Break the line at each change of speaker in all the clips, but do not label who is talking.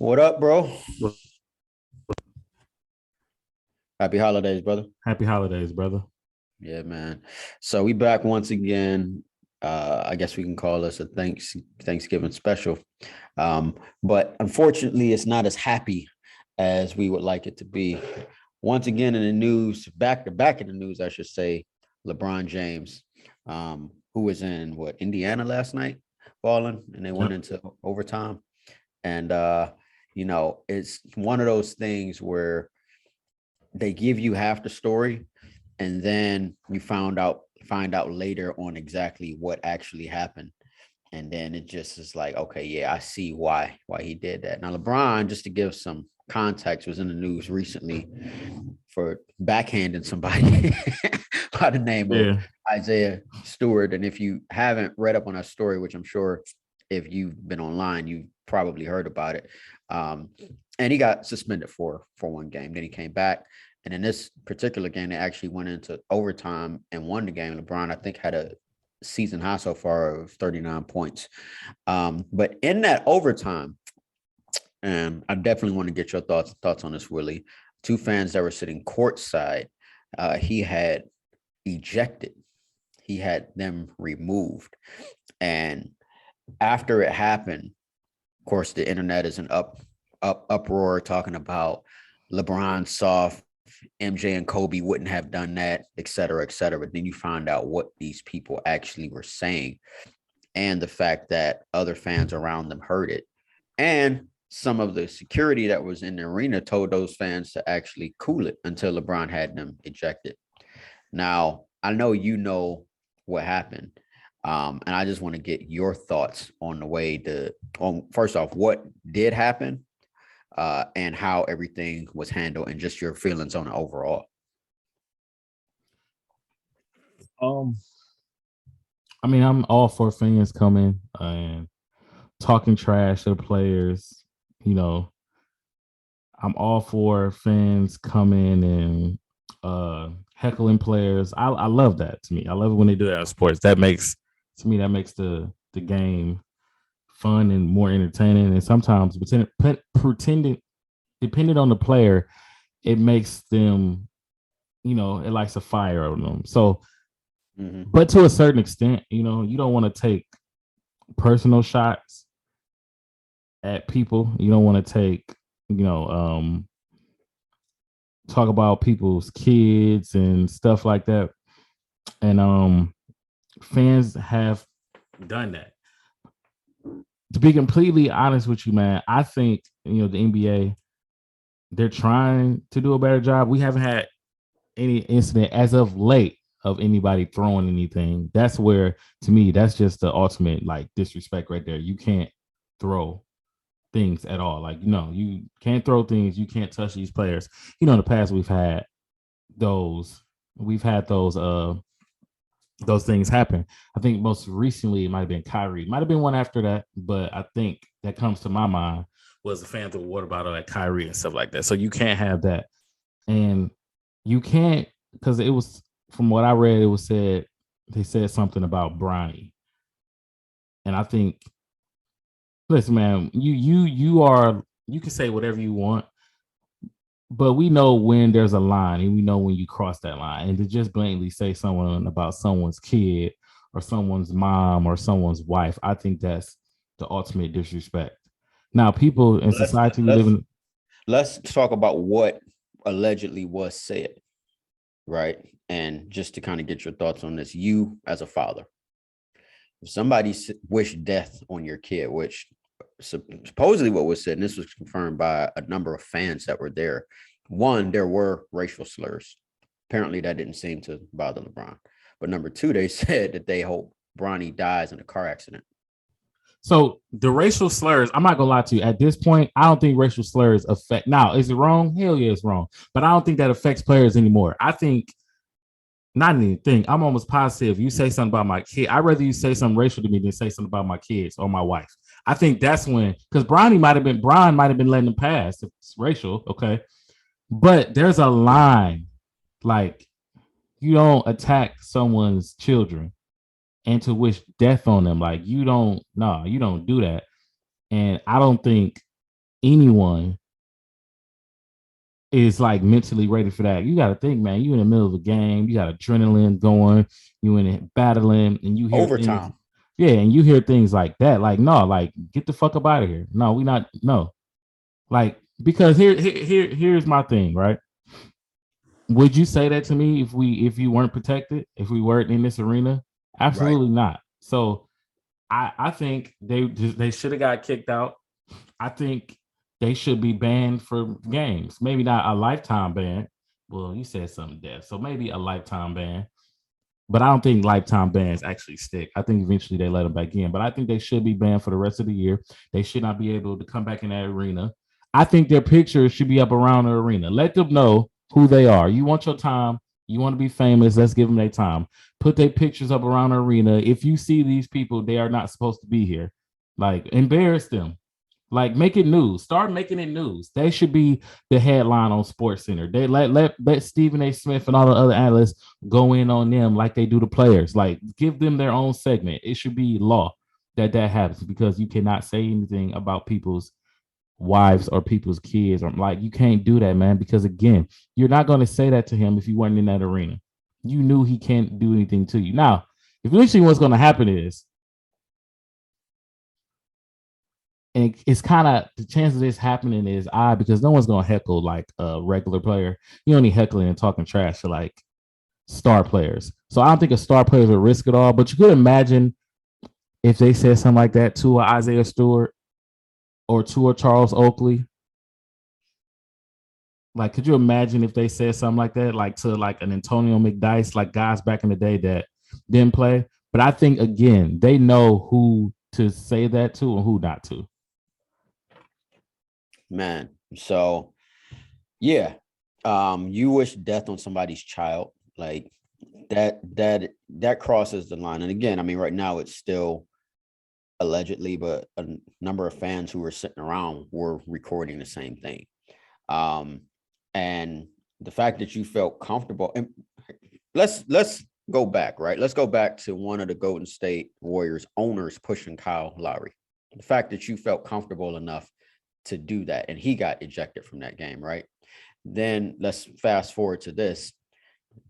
What up, bro?
Well,
Happy holidays, brother.
happy holidays, brother.
Yeah, man. So we back once again. I guess we can call this a Thanksgiving special. But unfortunately, it's not as happy as we would like it to be. Once again in the news, back to back in the news, I should say, LeBron James, who was in Indiana last night, balling, and they went
Yep.
into overtime. And it's one of those things where they give you half the story and then you find out later on exactly what actually happened, and then it just is like, okay, yeah, I see why he did that. Now LeBron, just to give some context, was in the news recently for backhanding somebody by the name of
Yeah.
Isaiah Stewart. And if you haven't read up on that story, which I'm sure if you've been online you've probably heard about it, um, and he got suspended for one game. Then he came back, and in this particular game, they actually went into overtime and won the game. LeBron, I think, had a season high so far of 39 points. But in that overtime, and I definitely want to get your thoughts on this, Willie. Two fans that were sitting courtside, he had ejected. He had them removed, and after it happened, of course, the internet is an uproar talking about LeBron soft, MJ and Kobe wouldn't have done that, et cetera, et cetera. But then you find out what these people actually were saying, and the fact that other fans around them heard it. And some of the security that was in the arena told those fans to actually cool it until LeBron had them ejected. Now, I know you know what happened. And I just want to get your thoughts on the way on first off, what did happen, and how everything was handled, and just your feelings on it overall.
Um, I mean, I'm all for fans coming and talking trash to the players. You know, I'm all for fans coming and heckling players. I love that to me. I love it when they do that in sports. That makes the game fun and more entertaining. And sometimes pretending depending on the player, it makes them, it lights a fire on them. So,
Mm-hmm.
but to a certain extent, you don't want to take personal shots at people. You don't want to take, you know, talk about people's kids and stuff like that. And fans have done that. To be completely honest with you, man, I think the NBA, they're trying to do a better job. We haven't had any incident as of late of anybody throwing anything. That's where, to me, that's just the ultimate like disrespect right there. You can't throw things at all. Like, you can't throw things. You can't touch these players. In the past those, we've had those things happen. I think most recently it might have been Kyrie. Might have been one after that, but I think that comes to my mind was the fan threw a water bottle at Kyrie and stuff like that. So you can't have that. And you can't, because it was, from what I read, it was said, they said something about Bronny. And I think, listen, man, you can say whatever you want, but we know when there's a line and we know when you cross that line. And to just blatantly say someone about someone's kid or someone's mom or someone's wife, I think that's the ultimate disrespect. Now, people in
Let's
society we live
let's
in.
let's talk about what allegedly was said, right? And just to kind of get your thoughts on this, you as a father, if somebody wished death on your kid, which supposedly what was said, and this was confirmed by a number of fans that were there. One, there were racial slurs. Apparently, that didn't seem to bother LeBron. But number two, they said that they hope Bronny dies in a car accident.
So the racial slurs, I'm not gonna lie to you. At this point, I don't think racial slurs affect. Now, is it wrong? Hell yeah, it's wrong. But I don't think that affects players anymore. I think not anything. I'm almost positive. You say something about my kid. I'd rather you say something racial to me than say something about my kids or my wife. I think that's when, because Brian might have been letting them pass if it's racial, okay. But there's a line, like, you don't attack someone's children and to wish death on them. Like, you don't, no, you don't do that. And I don't think anyone is like mentally ready for that. You got to think, man, you in the middle of a game, you got adrenaline going, you in it battling, and you hear things.
Overtime.
Yeah, and you hear things like that. Like, no, like get the fuck up out of here. No, we not. No, like because here's my thing, right? Would you say that to me if you weren't protected, if we weren't in this arena?
Right.
Absolutely not. So I think they should have got kicked out. I think they should be banned for games. Maybe not a lifetime ban. Well, you said something deaf, so maybe a lifetime ban. But I don't think lifetime bans actually stick. I think eventually they let them back in. But I think they should be banned for the rest of the year. They should not be able to come back in that arena. I think their pictures should be up around the arena. Let them know who they are. You want your time. You want to be famous. Let's give them their time. Put their pictures up around the arena. If you see these people, they are not supposed to be here. Like, embarrass them. Like, make it news. Start making it news. They should be the headline on Sports Center. They let Stephen A. Smith and all the other analysts go in on them like they do the players. Like, give them their own segment. It should be law that happens because you cannot say anything about people's wives or people's kids. Or like, you can't do that, man. Because again, you're not going to say that to him if you weren't in that arena. You knew he can't do anything to you. Now, eventually, what's going to happen is and it's kind of the chance of this happening is odd because no one's gonna heckle like a regular player. You only heckling and talking trash to like star players. So I don't think a star player is a risk at all. But you could imagine if they said something like that to a Isaiah Stewart or to a Charles Oakley. Like, could you imagine if they said something like that, like to like an Antonio McDyess, like guys back in the day that didn't play? But I think again, they know who to say that to and who not to.
Man. So yeah. You wish death on somebody's child. Like that crosses the line. And again, I mean, right now it's still allegedly, but a number of fans who were sitting around were recording the same thing. And the fact that you felt comfortable, and let's go back, right? Let's go back to one of the Golden State Warriors owners pushing Kyle Lowry. The fact that you felt comfortable enough to do that, and he got ejected from that game, right? Then let's fast forward to this.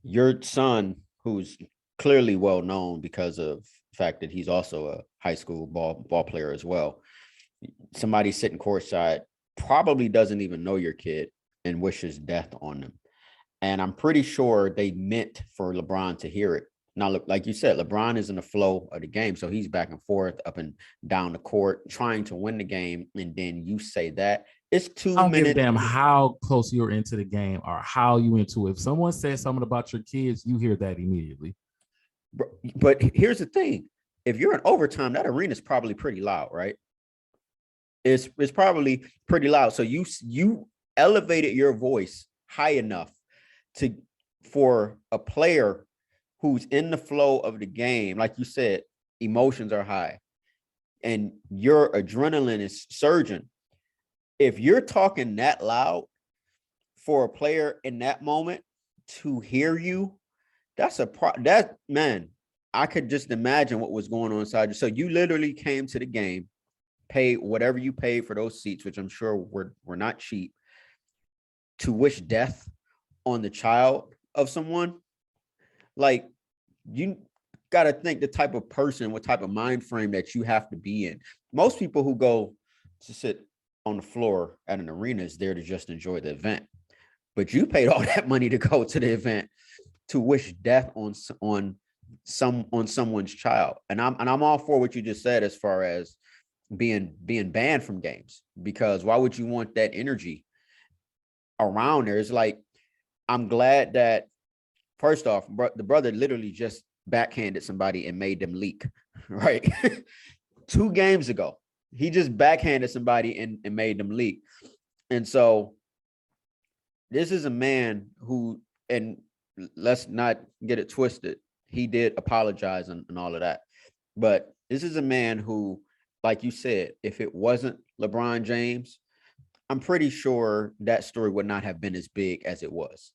Your son, who's clearly well known because of the fact that he's also a high school ball player as well. Somebody sitting courtside probably doesn't even know your kid and wishes death on them. And I'm pretty sure they meant for LeBron to hear it. Now, like you said, LeBron is in the flow of the game. So he's back and forth, up and down the court, trying to win the game. And then you say that. It's 2
I don't give a
minutes.
damn how close you're into the game or how you into it. If someone says something about your kids, you hear that immediately.
But here's the thing. If you're in overtime, that arena is probably pretty loud, right? It's probably pretty loud. So you elevated your voice high enough to for a player who's in the flow of the game. Like you said, emotions are high and your adrenaline is surging. If you're talking that loud for a player in that moment to hear you, that's that man. I could just imagine what was going on inside you. So you literally came to the game, paid whatever you paid for those seats, which I'm sure were not cheap, to wish death on the child of someone. Like, you got to think the type of person, what type of mind frame that you have to be in. Most people who go to sit on the floor at an arena is there to just enjoy the event. But you paid all that money to go to the event to wish death on someone's child. And I'm all for what you just said as far as being banned from games, because why would you want that energy around there? It's like, I'm glad that first off, the brother literally just backhanded somebody and made them leak, right? 2 games ago, he just backhanded somebody and made them leak. And so this is a man who, and let's not get it twisted, he did apologize and all of that. But this is a man who, like you said, if it wasn't LeBron James, I'm pretty sure that story would not have been as big as it was.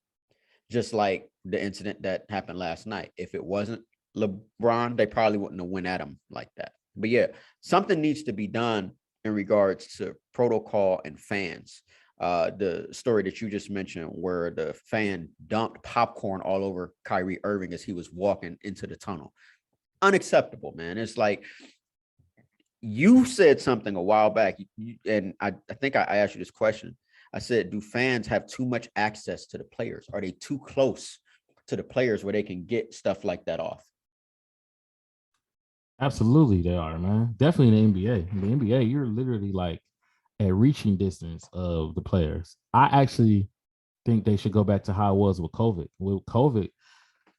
Just like the incident that happened last night. If it wasn't LeBron, they probably wouldn't have went at him like that. But yeah, something needs to be done in regards to protocol and fans. The story that you just mentioned where the fan dumped popcorn all over Kyrie Irving as he was walking into the tunnel. Unacceptable, man. It's like you said something a while back, and I think I asked you this question. I said, do fans have too much access to the players? Are they too close to the players where they can get stuff like that off?
Absolutely, they are, man. Definitely in the NBA. In the NBA, you're literally like at reaching distance of the players. I actually think they should go back to how it was with COVID. With COVID,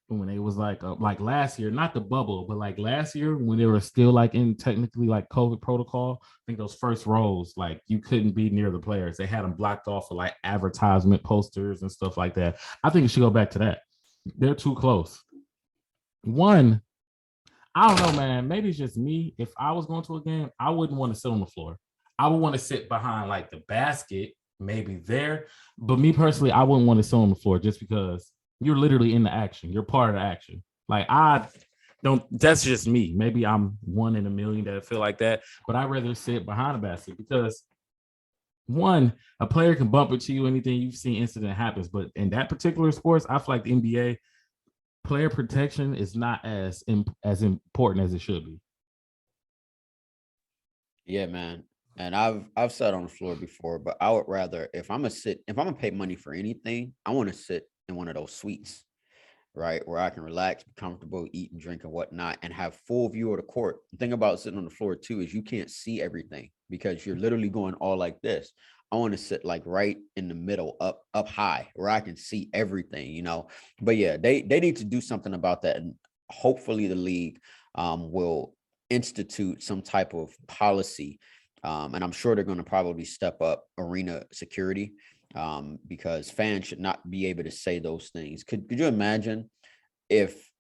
when it was like last year, not the bubble, but like last year when they were still like in technically like COVID protocol. I think those first rows, like you couldn't be near the players. They had them blocked off for like advertisement posters and stuff like that. I think it should go back to that. They're too close. One, I don't know, man. Maybe it's just me. If I was going to a game, I wouldn't want to sit on the floor. I would want to sit behind like the basket, maybe there. But me personally, I wouldn't want to sit on the floor just because you're literally in the action. You're part of the action. Like I don't. That's just me. Maybe I'm one in a million that feel like that. But I'd rather sit behind the basket because one, a player can bump into you. Anything you've seen incident happens. But in that particular sports, I feel like the NBA player protection is not as important as it should be.
Yeah, man. And I've sat on the floor before, but I would rather if if I'm gonna pay money for anything, I want to sit in one of those suites, right? Where I can relax, be comfortable, eat and drink and whatnot, and have full view of the court. The thing about sitting on the floor too is you can't see everything because you're literally going all like this. I want to sit like right in the middle, up high, where I can see everything, you know. But yeah, they need to do something about that, and hopefully the league will institute some type of policy. And I'm sure they're going to probably step up arena security because fans should not be able to say those things. Could you imagine if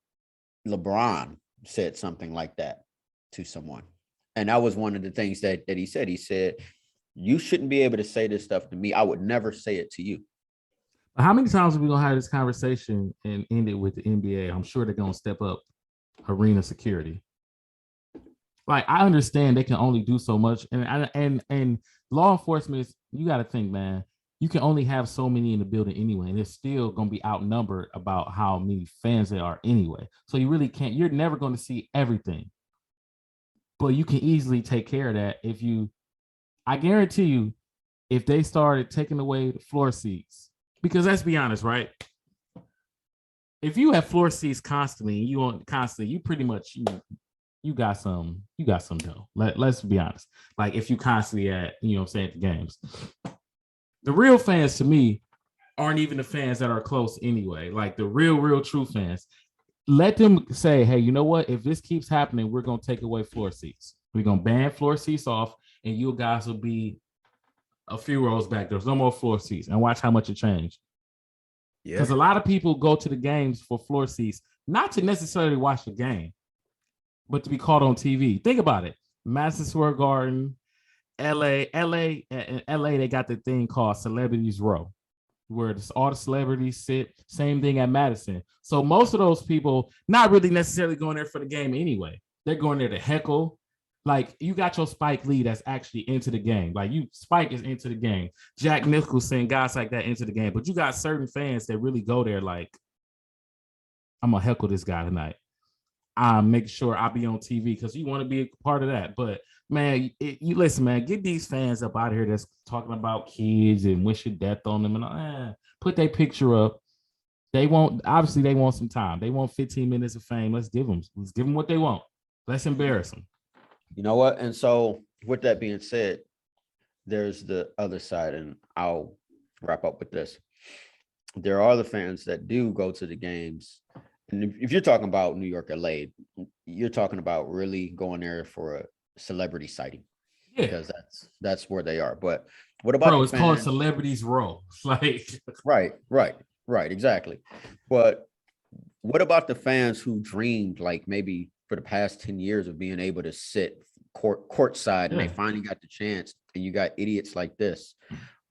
LeBron said something like that to someone? And that was one of the things that he said. He said, you shouldn't be able to say this stuff to me. I would never say it to you.
How many times are we gonna have this conversation and end it with the NBA? I'm sure they're gonna step up arena security. Like I understand they can only do so much, and law enforcement is you got to think, man. You can only have so many in the building anyway, and they're still going to be outnumbered about how many fans there are anyway. So you really can't. You're never going to see everything, but you can easily take care of that if you. I guarantee you, if they started taking away the floor seats, because let's be honest, right? If you have floor seats constantly, you pretty much you got some dough. Let's be honest. Like if you constantly at, you know what I'm saying, at the games. The real fans to me aren't even the fans that are close anyway. Like the real true fans. Let them say, hey, you know what? If this keeps happening, we're gonna take away floor seats. We're gonna ban floor seats off, and you guys will be a few rows back. There's no more floor seats, and watch how much it changed.
Yeah.
Because a lot of people go to the games for floor seats, not to necessarily watch the game, but to be caught on TV. Think about it. Madison Square Garden, LA, they got the thing called Celebrities Row, where all the celebrities sit. Same thing at Madison. So most of those people not really necessarily going there for the game anyway. They're going there to heckle. Like you got your Spike Lee that's actually into the game. Like Spike is into the game. Jack Nicholson, guys like that into the game. But you got certain fans that really go there like, I'm gonna heckle this guy tonight. I make sure I be on TV because you want to be a part of that. But man, you listen, man, get these fans up out of here that's talking about kids and wishing death on them and put their picture up. They want some time. They want 15 minutes of fame. Let's give them what they want. Let's embarrass them.
You know what? And so with that being said, there's the other side, and I'll wrap up with this. There are the fans that do go to the games. And if you're talking about New York, LA, you're talking about really going there for a celebrity sighting.
Yeah.
Because that's where they are. But what about
it's called Celebrities Row. Like
right, exactly. But what about the fans who dreamed like maybe for the past 10 years of being able to sit courtside and they finally got the chance, and you got idiots like this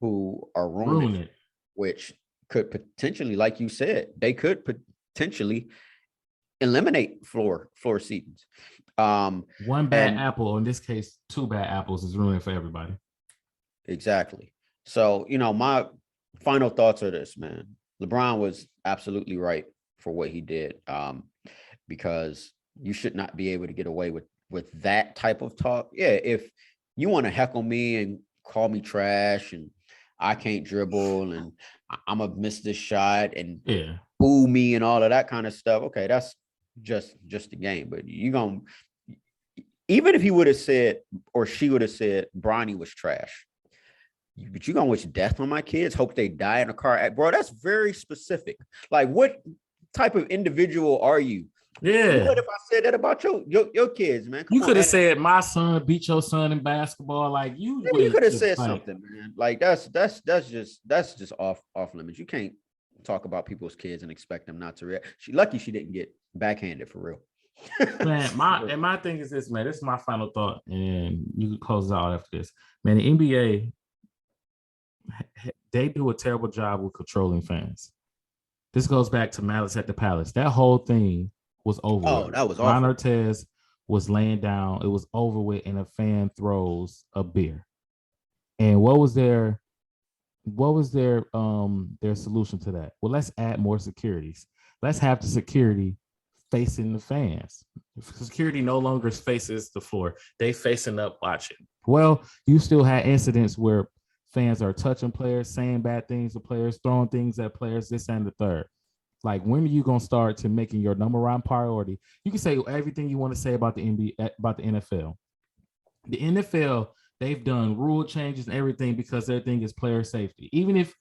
who are ruining it, which could potentially, like you said, they could potentially eliminate floor seats.
One bad
And
apple, or in this case, two bad apples, is ruining for everybody.
exactly. So, my final thoughts are this, man. LeBron was absolutely right for what he did. Because you should not be able to get away with that type of talk. Yeah, if you want to heckle me and call me trash and I can't dribble and I'm gonna miss this shot and
Yeah.
boo me and all of that kind of stuff. Okay, that's just the game. But you gonna even if he would have said or she would have said Bronny was trash, but you gonna wish death on my kids, hope they die in a car, bro. That's very specific. Like, what type of individual are you?
Yeah.
What if I said that about your kids, man? Come
You
on,
could have
and
said my son beat your son in basketball. Like you
you
would
could have
just
said
like,
something, man. Like that's just off limits. You can't talk about people's kids and expect them not to react. She didn't get backhanded for real.
man, my thing is this, man. This is my final thought, and you can close it out after this. Man, the NBA, they do a terrible job with controlling fans. This goes back to Malice at the Palace. That whole thing was over
Oh,
with.
that was
Ron
awful.
Artest was laying down. It was over with, and a fan throws a beer. And what was their solution to that? Well, let's add more securities. Let's have the security facing the fans. Security no longer faces the floor. They facing up watching. Well, you still had incidents where fans are touching players, saying bad things to players, throwing things at players, this and the third. Like, when are you gonna start to making your number one priority? You can say everything you want to say about the NBA, about the NFL. The NFL, they've done rule changes and everything because their thing is player safety. Even if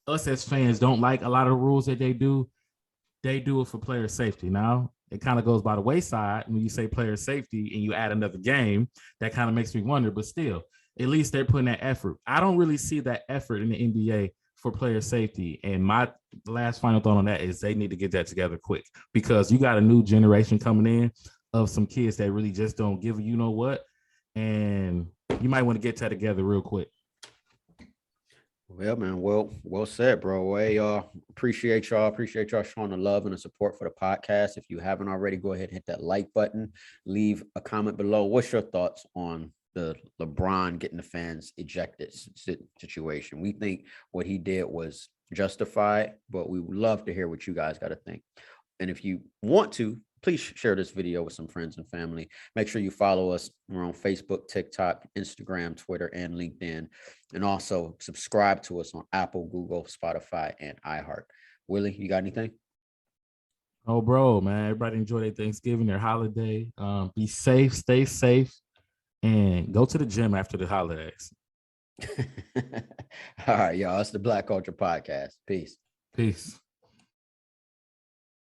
us as fans don't like a lot of the rules that they do it for player safety. Now, it kind of goes by the wayside when you say player safety and you add another game. That kind of makes me wonder, but still, at least they're putting that effort. I don't really see that effort in the NBA for player safety. And my last final thought on that is they need to get that together quick, because you got a new generation coming in of some kids that really just don't give a you know what. And you might want to get that together real quick.
Well, man, well said, bro. Hey, appreciate y'all. Appreciate y'all showing the love and the support for the podcast. If you haven't already, go ahead and hit that like button. Leave a comment below. What's your thoughts on the LeBron getting the fans ejected situation? We think what he did was justified, but we would love to hear what you guys got to think. And if you want to, please share this video with some friends and family. Make sure you follow us. We're on Facebook, TikTok, Instagram, Twitter, and LinkedIn. And also subscribe to us on Apple, Google, Spotify, and iHeart. Willie, you got anything?
Oh, bro, man, everybody enjoy their Thanksgiving, their holiday. Be safe, stay safe, and go to the gym after the holidays.
All right, y'all. It's the Black Culture Podcast. Peace.
Peace.